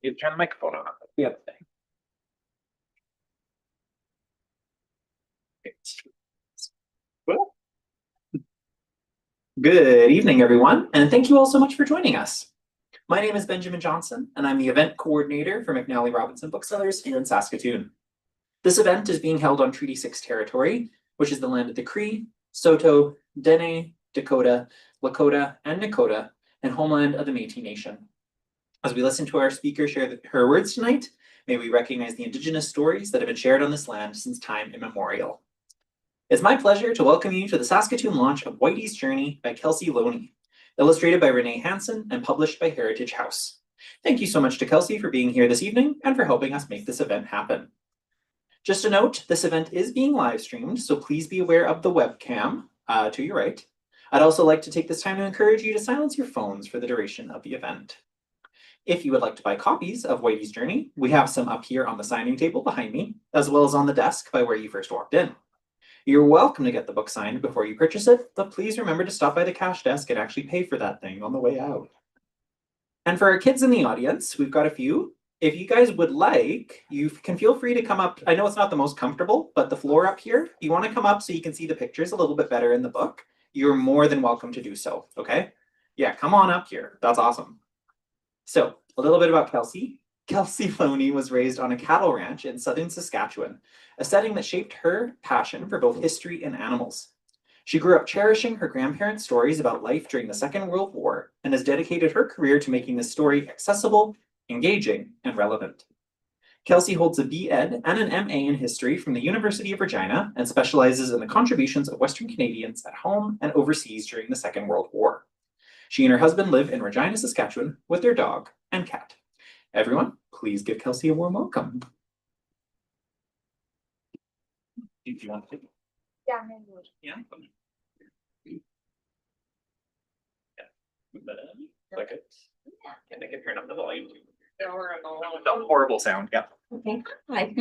You turn the microphone on. The other thing. Well, good evening, everyone, and thank you all so much for joining us. My name is Benjamin Johnson, and I'm the event coordinator for McNally Robinson Booksellers here in Saskatoon. This event is being held on Treaty 6 territory, which is the land of the Cree, Saulteaux, Dene, Dakota, Lakota, and Nakota, and homeland of the Métis Nation. As we listen to our speaker share her words tonight, may we recognize the Indigenous stories that have been shared on this land since time immemorial. It's my pleasure to welcome you to the Saskatoon launch of Whitey's Journey by Kelsey Lonie, illustrated by Renee Hansen and published by Heritage House. Thank you so much to Kelsey for being here this evening and for helping us make this event happen. Just a note, this event is being live streamed, so please be aware of the webcam to your right. I'd also like to take this time to encourage you to silence your phones for the duration of the event. If you would like to buy copies of Whitey's Journey, we have some up here on the signing table behind me, as well as on the desk by where you first walked in. You're welcome to get the book signed before you purchase it, but please remember to stop by the cash desk and actually pay for that thing on the way out. And for our kids in the audience, we've got a few. If you guys would like, you can feel free to come up. I know it's not the most comfortable, but the floor up here, if you want to come up so you can see the pictures a little bit better in the book, you're more than welcome to do so, okay? Yeah, come on up here. That's awesome. So a little bit about Kelsey. Kelsey Lonie was raised on a cattle ranch in Southern Saskatchewan, a setting that shaped her passion for both history and animals. She grew up cherishing her grandparents' stories about life during the Second World War and has dedicated her career to making this story accessible, engaging, and relevant. Kelsey holds a B.Ed and an M.A. in history from the University of Regina and specializes in the contributions of Western Canadians at home and overseas during the Second World War. She and her husband live in Regina, Saskatchewan with their dog and cat. Everyone, please give Kelsey a warm welcome. Do you want to take it? Yeah, maybe. Yeah. Like it. Yeah. And they can turn up the volume too. The The horrible sound. Yeah. Okay. Hi.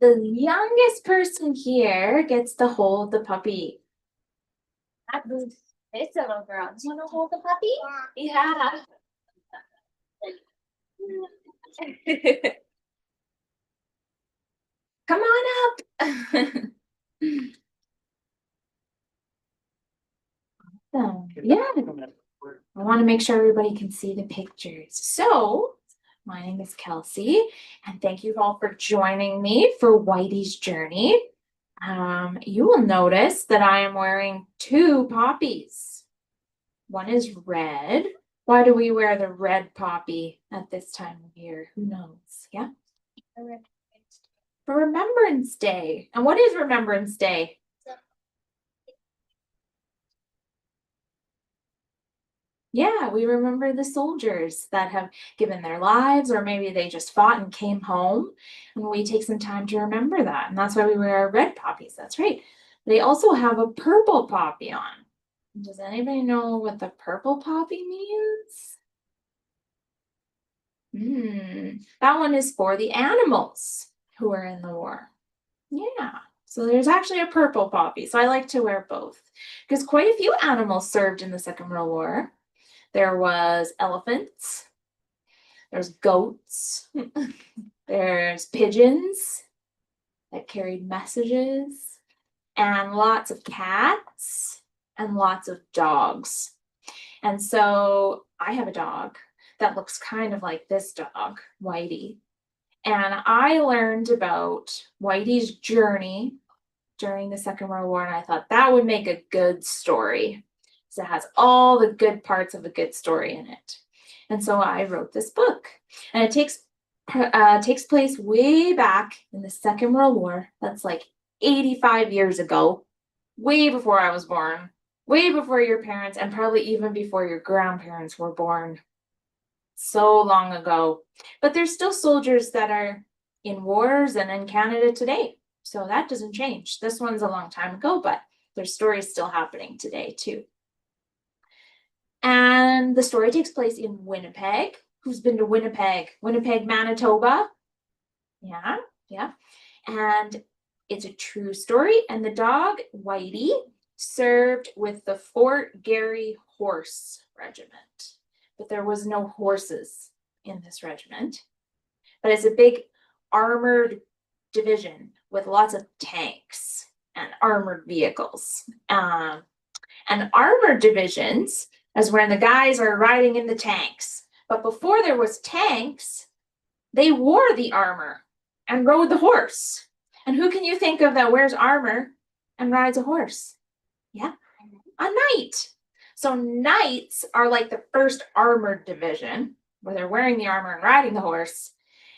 The youngest person here gets to hold the puppy. It's a little girl. Do you want to hold the puppy? Yeah. Come on up. Awesome. Yeah. I want to make sure everybody can see the pictures. So, my name is Kelsey, and thank you all for joining me for Whitey's Journey. You will notice that I am wearing two poppies. One is red. Why do we wear the red poppy at this time of year? Who knows? Yeah? For Remembrance Day. And what is Remembrance Day? Yeah, we remember the soldiers that have given their lives, or maybe they just fought and came home. And we take some time to remember that. And that's why we wear our red poppies. That's right. They also have a purple poppy on. Does anybody know what the purple poppy means? That one is for the animals who were in the war. Yeah. So there's actually a purple poppy. So I like to wear both because quite a few animals served in the Second World War. There was elephants, there's goats, there's pigeons that carried messages, and lots of cats and lots of dogs. And so I have a dog that looks kind of like this dog, Whitey. And I learned about Whitey's journey during the Second World War, and I thought that would make a good story. So it has all the good parts of a good story in it. And so I wrote this book. And it takes place way back in the Second World War. That's like 85 years ago, way before I was born, way before your parents, and probably even before your grandparents were born. So long ago. But there's still soldiers that are in wars and in Canada today. So that doesn't change. This one's a long time ago, but there's stories still happening today too. And the story takes place in Winnipeg. Who's been to Winnipeg? Winnipeg, Manitoba? Yeah. And it's a true story. And the dog, Whitey, served with the Fort Garry Horse Regiment. but there was no horses in this regiment. But it's a big armored division with lots of tanks and armored vehicles. And armored divisions is when the guys are riding in the tanks. But before there was tanks, they wore the armor and rode the horse. And who can you think of that wears armor and rides a horse? Yeah, a knight. So knights are like the first armored division, where they're wearing the armor and riding the horse.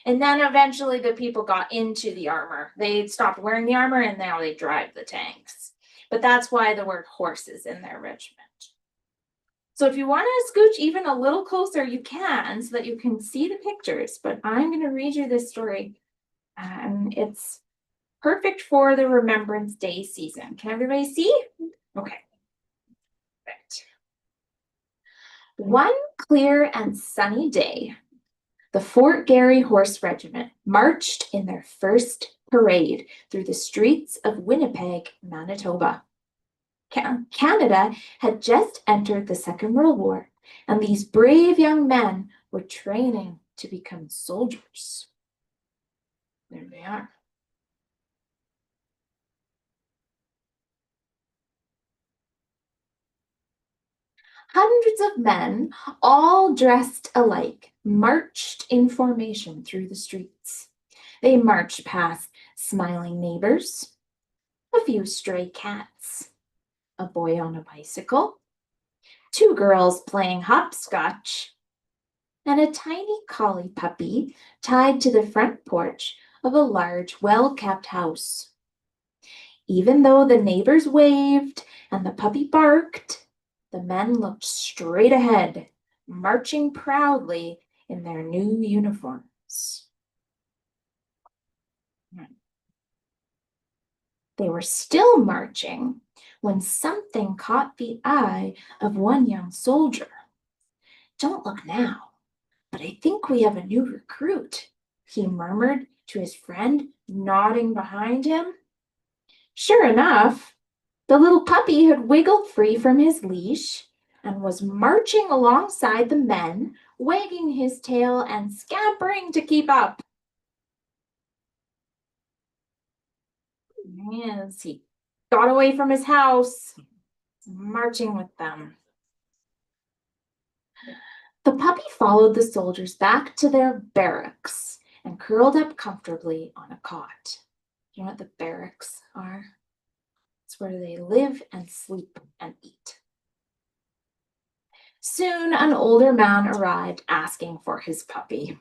And then eventually the people got into the armor. They stopped wearing the armor and now they drive the tanks. But that's why the word horse is in their regiment. So if you want to scooch even a little closer, you can, so that you can see the pictures. But I'm going to read you this story. It's perfect for the Remembrance Day season. Can everybody see? Okay. Right. One clear and sunny day, the Fort Garry Horse Regiment marched in their first parade through the streets of Winnipeg, Manitoba. Canada had just entered the Second World War, and these brave young men were training to become soldiers. There they are. Hundreds of men, all dressed alike, marched in formation through the streets. They marched past smiling neighbors, a few stray cats, a boy on a bicycle, two girls playing hopscotch, and a tiny collie puppy tied to the front porch of a large, well-kept house. Even though the neighbors waved and the puppy barked, the men looked straight ahead, marching proudly in their new uniforms. They were still marching when something caught the eye of one young soldier. "Don't look now, but I think we have a new recruit," he murmured to his friend, nodding behind him. Sure enough, the little puppy had wiggled free from his leash and was marching alongside the men, wagging his tail and scampering to keep up. Yes, he got away from his house, marching with them. The puppy followed the soldiers back to their barracks and curled up comfortably on a cot. You know what the barracks are? It's where they live and sleep and eat. Soon an older man arrived asking for his puppy.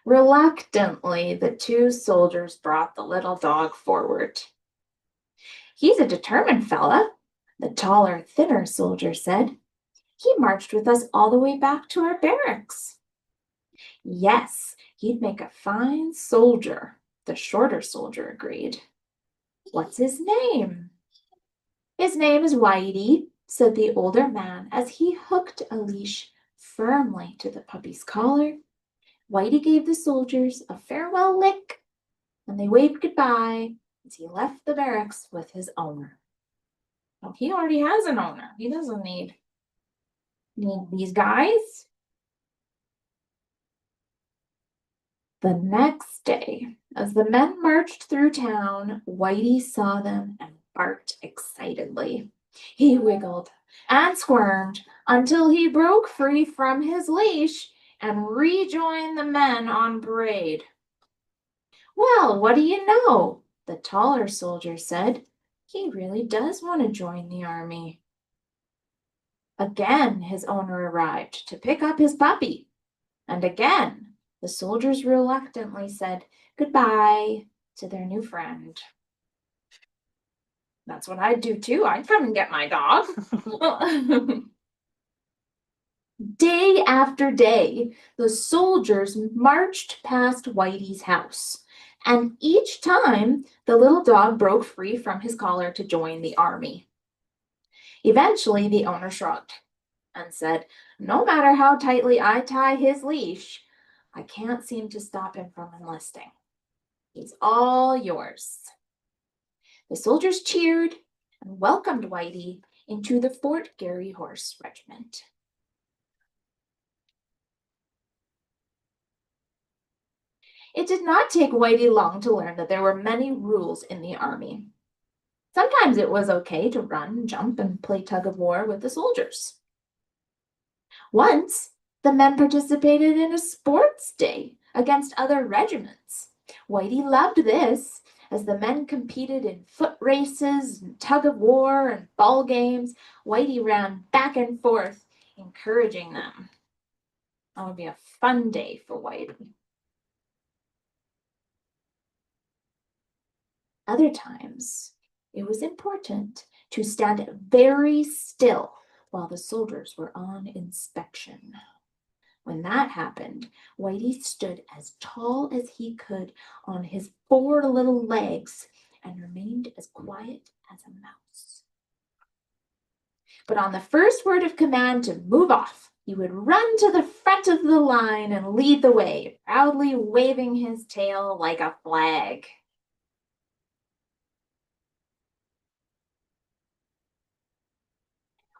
Reluctantly, the two soldiers brought the little dog forward. "He's a determined fella," the taller, thinner soldier said. "He marched with us all the way back to our barracks." "Yes, he'd make a fine soldier," the shorter soldier agreed. "What's his name?" "His name is Whitey," said the older man as he hooked a leash firmly to the puppy's collar. Whitey gave the soldiers a farewell lick, and they waved goodbye as he left the barracks with his owner. Well, he already has an owner. He doesn't need these guys. The next day, as the men marched through town, Whitey saw them and barked excitedly. He wiggled and squirmed until he broke free from his leash and rejoined the men on parade. "Well, what do you know?" the taller soldier said. "He really does want to join the army." Again, his owner arrived to pick up his puppy. And again, the soldiers reluctantly said goodbye to their new friend. That's what I'd do too. I'd come and get my dog. Day after day, the soldiers marched past Whitey's house. And each time, the little dog broke free from his collar to join the army. Eventually, the owner shrugged and said, "No matter how tightly I tie his leash, I can't seem to stop him from enlisting. He's all yours." The soldiers cheered and welcomed Whitey into the Fort Garry Horse Regiment. It did not take Whitey long to learn that there were many rules in the army. Sometimes it was okay to run, jump, and play tug of war with the soldiers. Once, the men participated in a sports day against other regiments. Whitey loved this, as the men competed in foot races, and tug of war, and ball games. Whitey ran back and forth, encouraging them. That would be a fun day for Whitey. Other times, it was important to stand very still while the soldiers were on inspection. When that happened, Whitey stood as tall as he could on his 4 little legs and remained as quiet as a mouse. But on the first word of command to move off, he would run to the front of the line and lead the way, proudly waving his tail like a flag.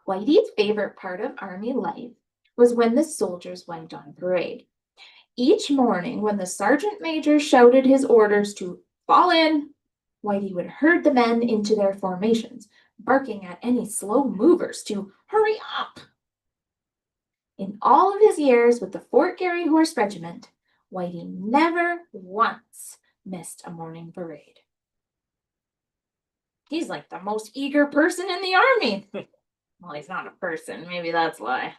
Whitey's favorite part of army life was when the soldiers went on parade. Each morning, when the sergeant major shouted his orders to fall in, Whitey would herd the men into their formations, barking at any slow movers to hurry up. In all of his years with the Fort Garry Horse Regiment, Whitey never once missed a morning parade. He's like the most eager person in the army. Well, he's not a person, maybe that's why.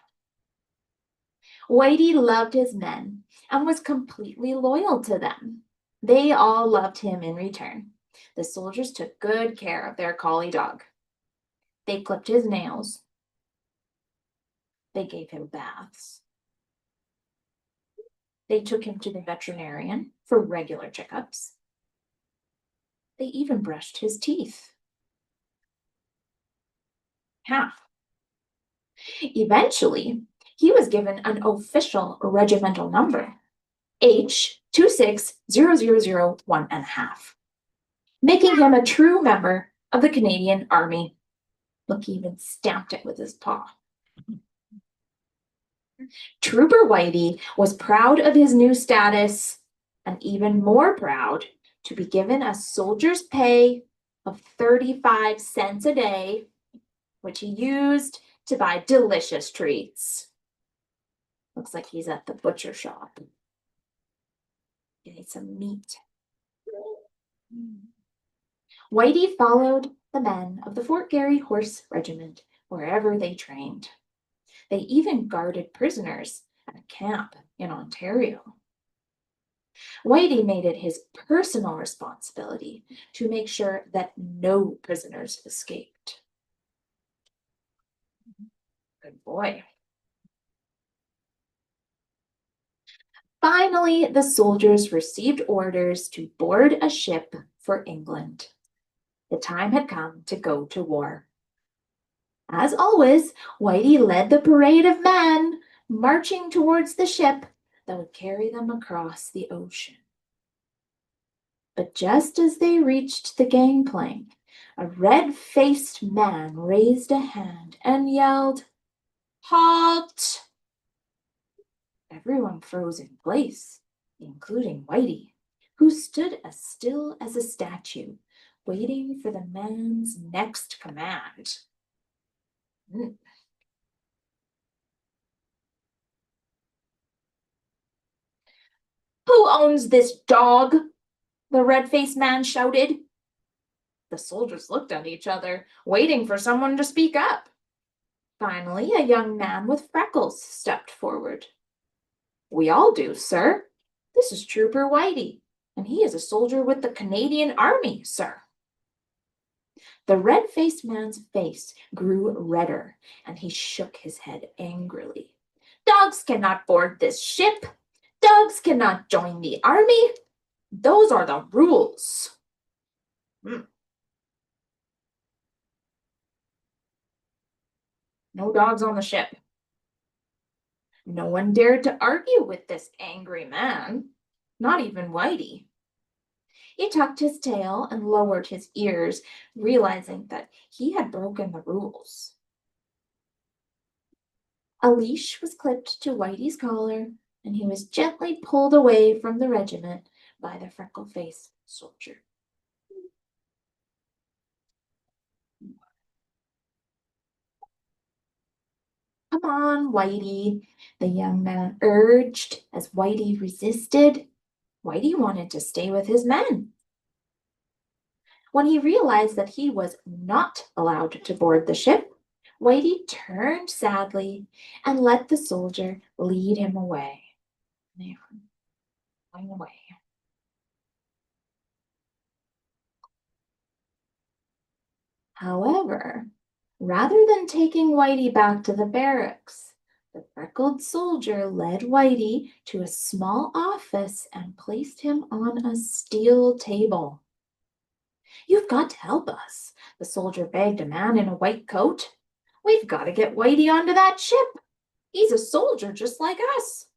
Whitey loved his men and was completely loyal to them. They all loved him in return. The soldiers took good care of their collie dog. They clipped his nails. They gave him baths. They took him to the veterinarian for regular checkups. They even brushed his teeth. Yeah. Eventually, he was given an official regimental number, H2600001½, making him a true member of the Canadian Army. Look, he even stamped it with his paw. Trooper Whitey was proud of his new status and even more proud to be given a soldier's pay of 35 cents a day, which he used to buy delicious treats. Looks like he's at the butcher shop getting some meat. Whitey followed the men of the Fort Garry Horse Regiment wherever they trained. They even guarded prisoners at a camp in Ontario. Whitey made it his personal responsibility to make sure that no prisoners escaped. Good boy. Finally, the soldiers received orders to board a ship for England. The time had come to go to war. As always, Whitey led the parade of men, marching towards the ship that would carry them across the ocean. But just as they reached the gangplank, a red-faced man raised a hand and yelled, "Halt!" Everyone froze in place, including Whitey, who stood as still as a statue, waiting for the man's next command. "Who owns this dog?" the red-faced man shouted. The soldiers looked at each other, waiting for someone to speak up. Finally, a young man with freckles stepped forward. "We all do, sir. This is Trooper Whitey, and he is a soldier with the Canadian Army, sir." The red-faced man's face grew redder, and he shook his head angrily. "Dogs cannot board this ship. Dogs cannot join the army. Those are the rules." No dogs on the ship. No one dared to argue with this angry man, not even Whitey. He tucked his tail and lowered his ears, realizing that he had broken the rules. A leash was clipped to Whitey's collar, and he was gently pulled away from the regiment by the freckle-faced soldier. Come on, Whitey, the young man urged as Whitey resisted. Whitey wanted to stay with his men. When he realized that he was not allowed to board the ship, Whitey turned sadly and let the soldier lead him away. They were going away. However, rather than taking Whitey back to the barracks, the freckled soldier led Whitey to a small office and placed him on a steel table. "You've got to help us," the soldier begged a man in a white coat. "We've got to get Whitey onto that ship. He's a soldier just like us."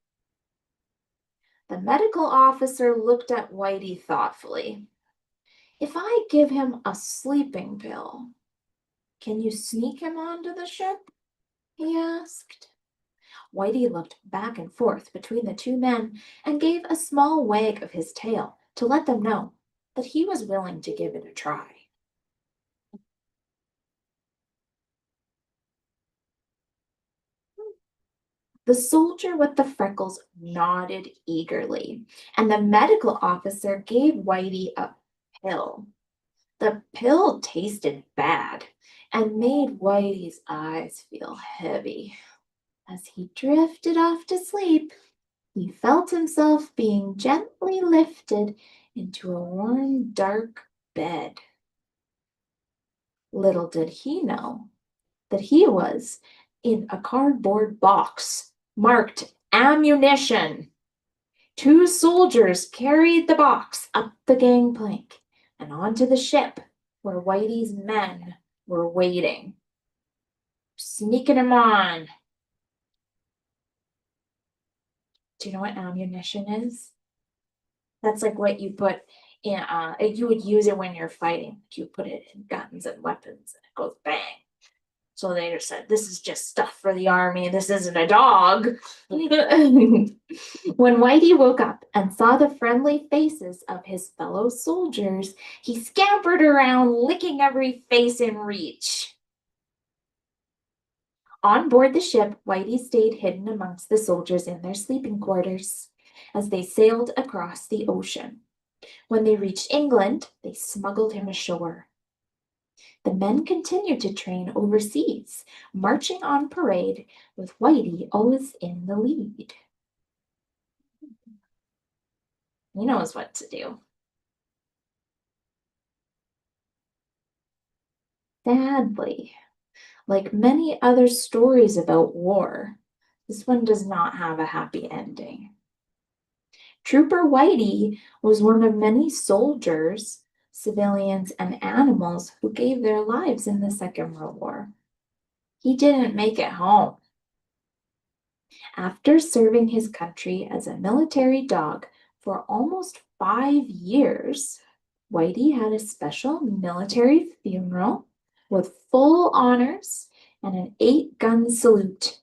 The medical officer looked at Whitey thoughtfully. "If I give him a sleeping pill, can you sneak him onto the ship?" he asked. Whitey looked back and forth between the two men and gave a small wag of his tail to let them know that he was willing to give it a try. The soldier with the freckles nodded eagerly, and the medical officer gave Whitey a pill. The pill tasted bad and made Whitey's eyes feel heavy. As he drifted off to sleep, he felt himself being gently lifted into a warm, dark bed. Little did he know that he was in a cardboard box marked ammunition. Two soldiers carried the box up the gangplank and onto the ship where Whitey's men were waiting. Sneaking him on. Do you know what ammunition is? That's like what you put in, you would use it when you're fighting. You put it in guns and weapons and it goes bang. So they just said, "This is just stuff for the army. This isn't a dog." When Whitey woke up and saw the friendly faces of his fellow soldiers, he scampered around, licking every face in reach. On board the ship, Whitey stayed hidden amongst the soldiers in their sleeping quarters as they sailed across the ocean. When they reached England, they smuggled him ashore. The men continued to train overseas, marching on parade with Whitey always in the lead. He knows what to do. Sadly, like many other stories about war, this one does not have a happy ending. Trooper Whitey was one of many soldiers, civilians, and animals who gave their lives in the Second World War. He didn't make it home. After serving his country as a military dog for almost 5 years, Whitey had a special military funeral with full honors and an 8-gun salute.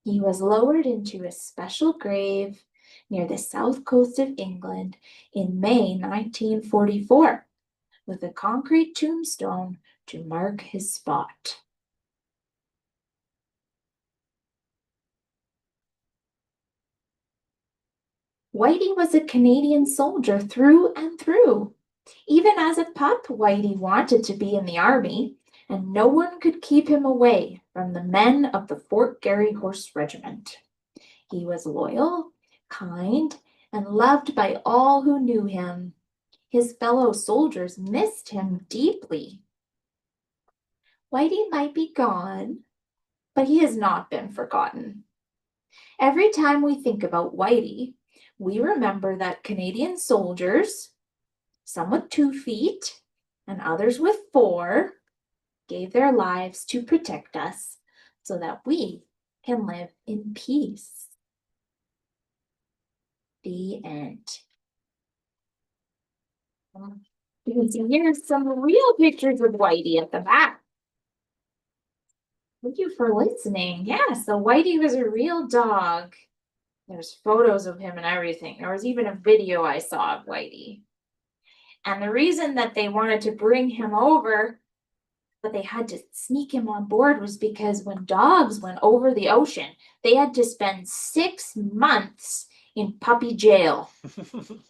He was lowered into a special grave near the south coast of England in May 1944, with a concrete tombstone to mark his spot. Whitey was a Canadian soldier through and through. Even as a pup, Whitey wanted to be in the army, and no one could keep him away from the men of the Fort Garry Horse Regiment. He was loyal, kind, and loved by all who knew him. His fellow soldiers missed him deeply. Whitey might be gone, but he has not been forgotten. Every time we think about Whitey, we remember that Canadian soldiers, some with 2 feet and others with 4, gave their lives to protect us so that we can live in peace. The end. You can see here's some real pictures of Whitey at the back. Thank you for listening. Yeah, so Whitey was a real dog. There's photos of him and everything. There was even a video I saw of Whitey. And the reason that they wanted to bring him over, but they had to sneak him on board, was because when dogs went over the ocean, they had to spend 6 months in puppy jail. It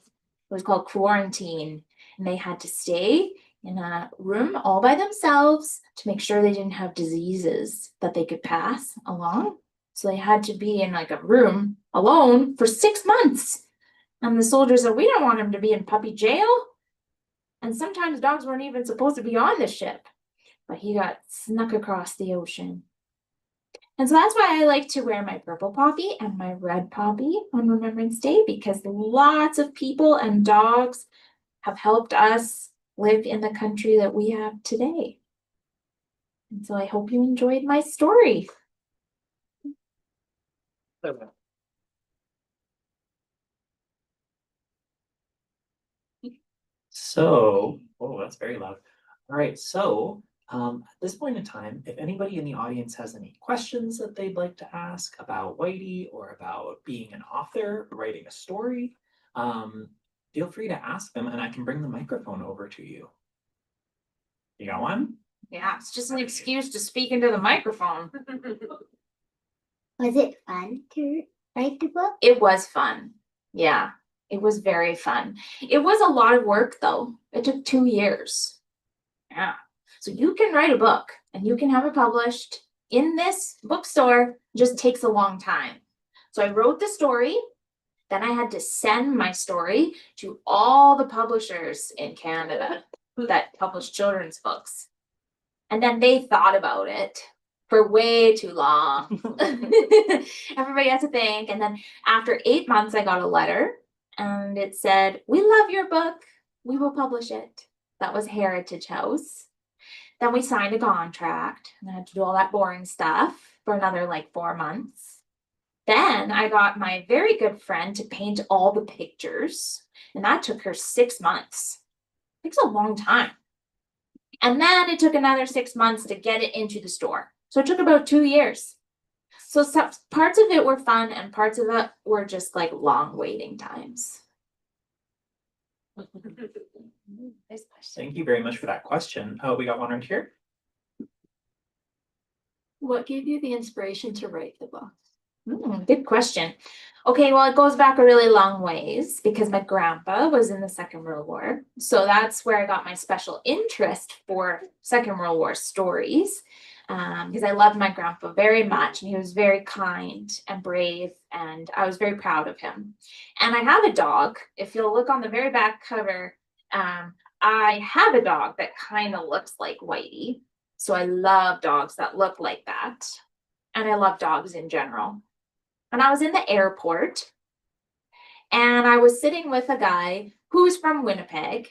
was called quarantine. And they had to stay in a room all by themselves to make sure they didn't have diseases that they could pass along. So they had to be in like a room alone for 6 months. And the soldiers said, we don't want him to be in puppy jail. And sometimes dogs weren't even supposed to be on the ship, but he got snuck across the ocean. And so that's why I like to wear my purple poppy and my red poppy on Remembrance Day, because lots of people and dogs have helped us live in the country that we have today. And so I hope you enjoyed my story. So, oh, that's very loud. All right, so at this point in time, if anybody in the audience has any questions that they'd like to ask about Whitey or about being an author, writing a story, feel free to ask them and I can bring the microphone over to you. You got one? Yeah, it's just an excuse to speak into the microphone. Was it fun to write the book? It was fun. Yeah, it was very fun. It was a lot of work though. It took 2 years. Yeah. So you can write a book and you can have it published in this bookstore. It just takes a long time. So I wrote the story. Then I had to send my story to all the publishers in Canada that publish children's books. And then they thought about it for way too long. Everybody has to think. And then after 8 months, I got a letter and it said, we love your book. We will publish it. That was Heritage House. Then we signed a contract and I had to do all that boring stuff for another like 4 months. Then I got my very good friend to paint all the pictures, and that took her 6 months. It takes a long time. And then it took another 6 months to get it into the store. So it took about 2 years. So some parts of it were fun and parts of it were just like long waiting times. Nice question. Thank you very much for that question. Oh, we got one right here. What gave you the inspiration to write the book? Good question. Okay, well, it goes back a really long ways because my grandpa was in the Second World War. So that's where I got my special interest for Second World War stories, because I loved my grandpa very much and he was very kind and brave and I was very proud of him. And I have a dog. If you'll look on the very back cover, I have a dog that kind of looks like Whitey. So I love dogs that look like that. And I love dogs in general. And I was in the airport and I was sitting with a guy who's from Winnipeg.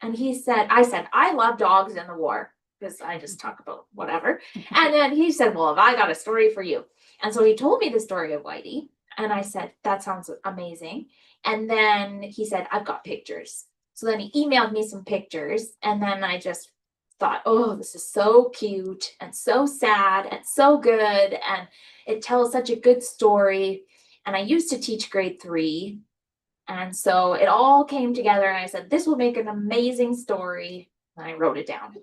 And I said, I love dogs in the war because I just talk about whatever. And then he said, well, have I got a story for you? And so he told me the story of Whitey. And I said, that sounds amazing. And then he said, I've got pictures. So then he emailed me some pictures. And then I just thought, oh, this is so cute and so sad and so good. And it tells such a good story. And I used to teach grade 3. And so it all came together and I said, this will make an amazing story. And I wrote it down.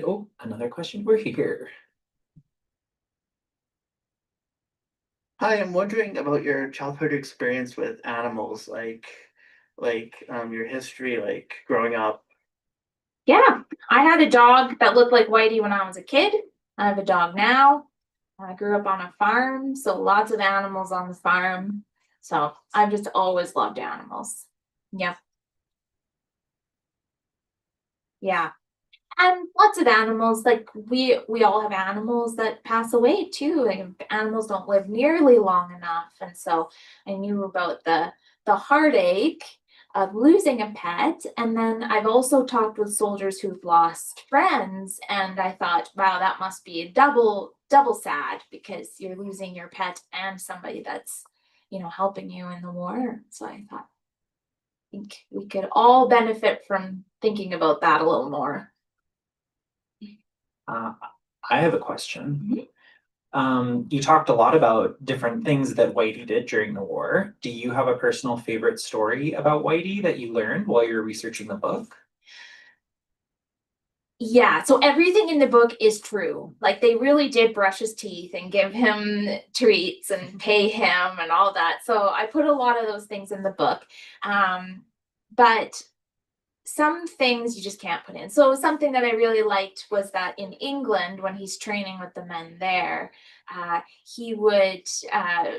Oh, another question. We're here. Hi, I'm wondering about your childhood experience with animals, like your history, like growing up. Yeah, I had a dog that looked like Whitey when I was a kid. I have a dog now. I grew up on a farm, so lots of animals on the farm. So I've just always loved animals. Yep. Yeah. And lots of animals, like we all have animals that pass away too. Like animals don't live nearly long enough. And so I knew about the heartache of losing a pet. And then I've also talked with soldiers who've lost friends. And I thought, wow, that must be double sad because you're losing your pet and somebody that's, helping you in the war. So I thought, I think we could all benefit from thinking about that a little more. I have a question. You talked a lot about different things that Whitey did during the war. Do you have a personal favorite story about Whitey that you learned while you were researching the book? Yeah, so everything in the book is true. Like they really did brush his teeth and give him treats and pay him and all that. So I put a lot of those things in the book. But some things you just can't put in. So something that I really liked was that in England, when he's training with the men there, he would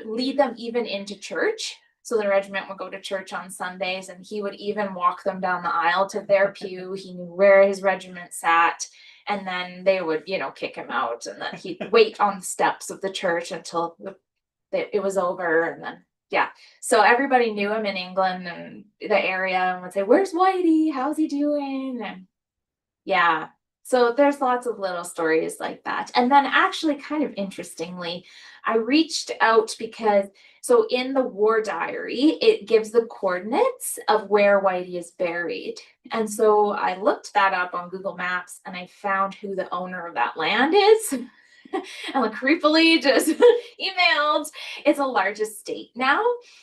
lead them even into church. So the regiment would go to church on Sundays, and he would even walk them down the aisle to their pew. He knew where his regiment sat, and then they would, kick him out, and then he'd wait on the steps of the church until it was over, and then yeah. So everybody knew him in England and the area and would say, "Where's Whitey? How's he doing?" And yeah. So there's lots of little stories like that. And then actually kind of interestingly, I reached out because so in the war diary, it gives the coordinates of where Whitey is buried. And so I looked that up on Google Maps and I found who the owner of that land is. And like creepily just emailed. It's a large estate now.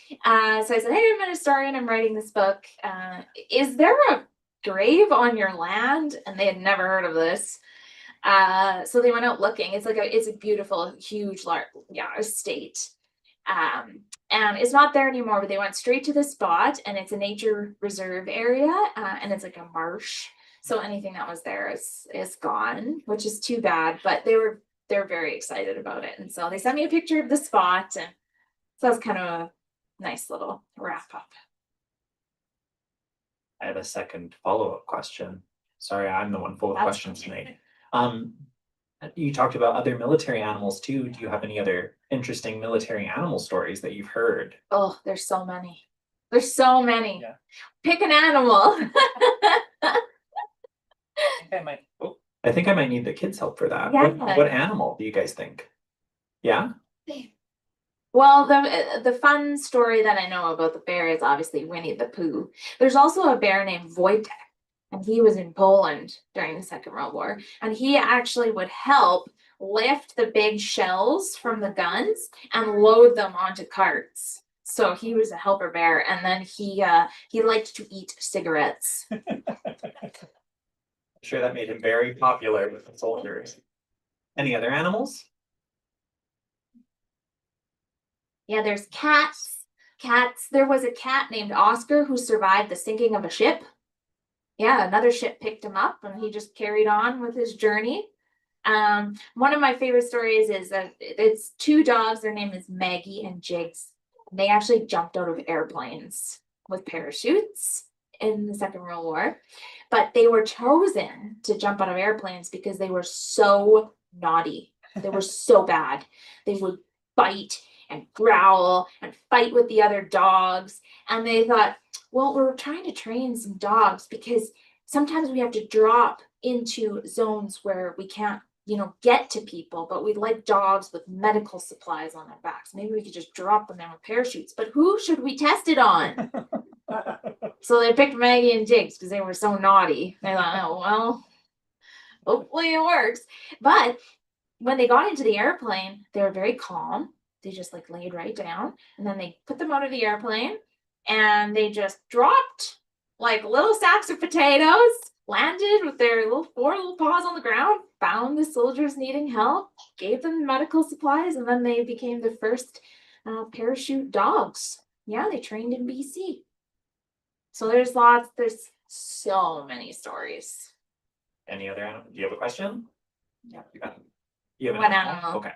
So I said, "Hey, I'm an historian. I'm writing this book. Is there a grave on your land?" And they had never heard of this. So they went out looking. It's a beautiful, huge, large, estate. And it's not there anymore, but they went straight to the spot, and it's a nature reserve area, and it's like a marsh. So anything that was there is gone, which is too bad. But they're very excited about it, and so they sent me a picture of the spot, and so that's kind of a nice little wrap up. I have a second follow-up question. Sorry, I'm the one full of That's questions okay. tonight. You talked about other military animals too. Do you have any other interesting military animal stories that you've heard? Oh, there's so many. There's so many. Yeah. Pick an animal. I think I might need the kids' help for that. Yeah. What animal do you guys think? Yeah? Well, the fun story that I know about the bear is obviously Winnie the Pooh. There's also a bear named Whitey, and he was in Poland during the Second World War, and he actually would help lift the big shells from the guns and load them onto carts. So he was a helper bear, and then he liked to eat cigarettes. I'm sure that made him very popular with the soldiers. Any other animals? Yeah, there's cats. There was a cat named Oscar who survived the sinking of a ship. Yeah, another ship picked him up and he just carried on with his journey. One of my favorite stories is that it's two dogs. Their name is Maggie and Jigs. They actually jumped out of airplanes with parachutes in the Second World War, but they were chosen to jump out of airplanes because they were so naughty. They were so bad. They would bite and growl and fight with the other dogs. And they thought, well, we're trying to train some dogs because sometimes we have to drop into zones where we can't, get to people, but we like dogs with medical supplies on their backs. Maybe we could just drop them in with parachutes, but who should we test it on? So they picked Maggie and Jigs because they were so naughty. They thought, oh, well, hopefully it works. But when they got into the airplane, they were very calm. They just laid right down, and then they put them out of the airplane and they just dropped like little sacks of potatoes, landed with their four little paws on the ground, found the soldiers needing help, gave them medical supplies, and then they became the first parachute dogs. Yeah, they trained in BC. So there's so many stories. Any other animal? Do you have a question? Yeah. You have an What animal? animal? Okay.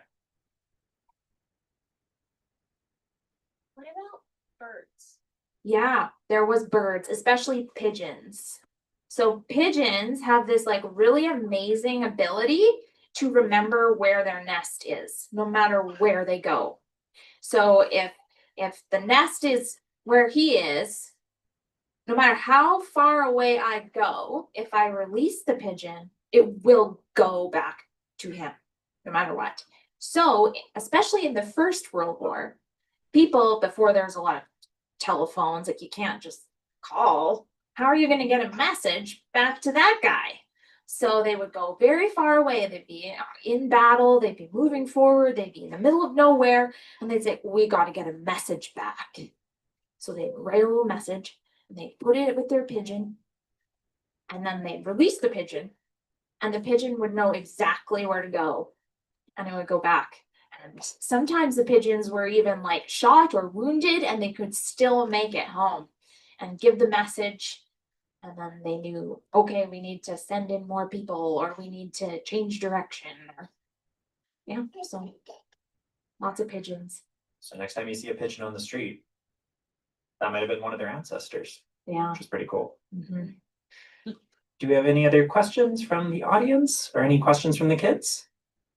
What about birds? Yeah, there was birds, especially pigeons. So pigeons have this really amazing ability to remember where their nest is, no matter where they go. So if the nest is where he is, no matter how far away I go, if I release the pigeon, it will go back to him, no matter what. So, especially in the First World War, people, before there's a lot of telephones, you can't just call. How are you going to get a message back to that guy? So they would go very far away. They'd be in battle, they'd be moving forward, they'd be in the middle of nowhere, and they'd say, we got to get a message back. So they'd write a little message, and they'd put it with their pigeon, and then they'd release the pigeon, and the pigeon would know exactly where to go, and it would go back. And sometimes the pigeons were even like shot or wounded, and they could still make it home and give the message. And then they knew, okay, we need to send in more people, or we need to change direction. Or, yeah, so lots of pigeons. So next time you see a pigeon on the street, that might have been one of their ancestors, Yeah. which is pretty cool. Mhm. Do we have any other questions from the audience or any questions from the kids?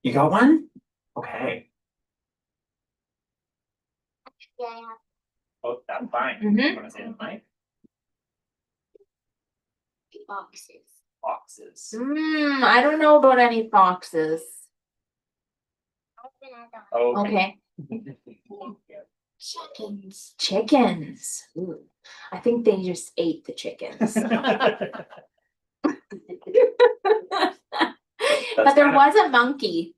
You got one? Okay. Yeah. Oh, that's fine. Mhm. You want to say the mic? Boxes. Foxes. I don't know about any foxes. Oh, Okay. Chickens. Chickens. Ooh. I think they just ate the chickens. But there was a monkey.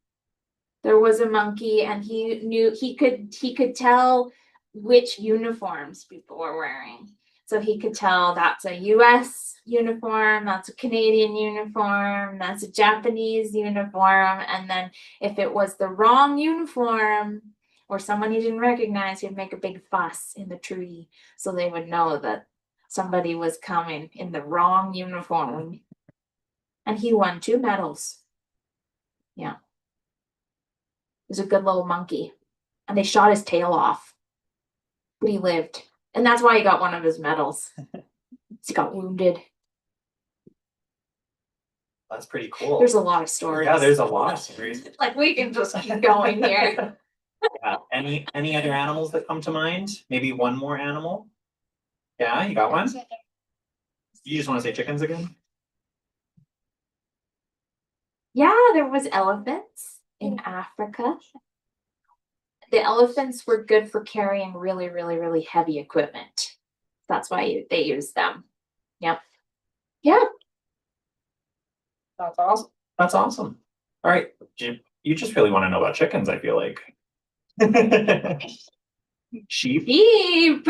There was a monkey, and he knew he could tell which uniforms people were wearing. So he could tell that's a US uniform, that's a Canadian uniform, that's a Japanese uniform, and then if it was the wrong uniform or someone he didn't recognize, he'd make a big fuss in the tree so they would know that somebody was coming in the wrong uniform. And he won 2 medals. Yeah. He was a good little monkey. And they shot his tail off. But he lived. And that's why he got one of his medals. He got wounded. That's pretty cool. There's a lot of stories. Yeah, there's a lot of stories. Like we can just keep going here. Yeah. Any other animals that come to mind? Maybe one more animal? Yeah, you got one? You just want to say chickens again? Yeah, there was elephants in Africa. The elephants were good for carrying really, really, really heavy equipment. That's why they used them. Yep. Yeah. That's awesome. That's awesome. All right. You just really want to know about chickens, I feel like. Sheep. Sheep.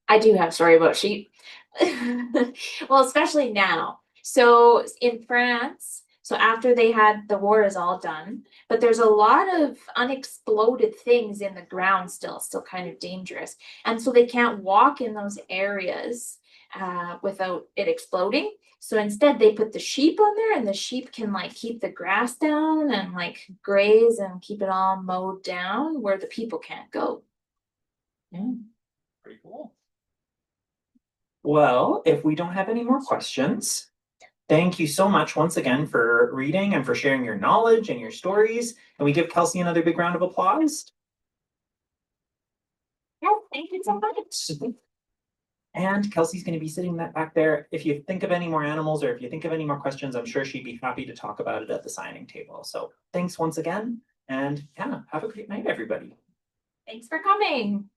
I do have a story about sheep. Well, especially now. So in France, so after they had the war is all done, but there's a lot of unexploded things in the ground still kind of dangerous. And so they can't walk in those areas without it exploding. So instead they put the sheep on there, and the sheep can like keep the grass down and like graze and keep it all mowed down where the people can't go. Yeah. Pretty cool. Well, if we don't have any more questions, thank you so much once again for reading and for sharing your knowledge and your stories. And we give Kelsey another big round of applause. Yeah, thank you so much. And Kelsey's going to be sitting back there. If you think of any more animals or if you think of any more questions, I'm sure she'd be happy to talk about it at the signing table. So thanks once again. And yeah, have a great night, everybody. Thanks for coming.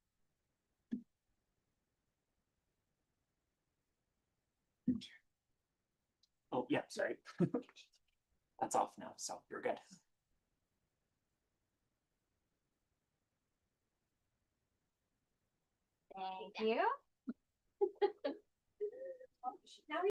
Oh, yeah, sorry. That's off now, so you're good. Thank you.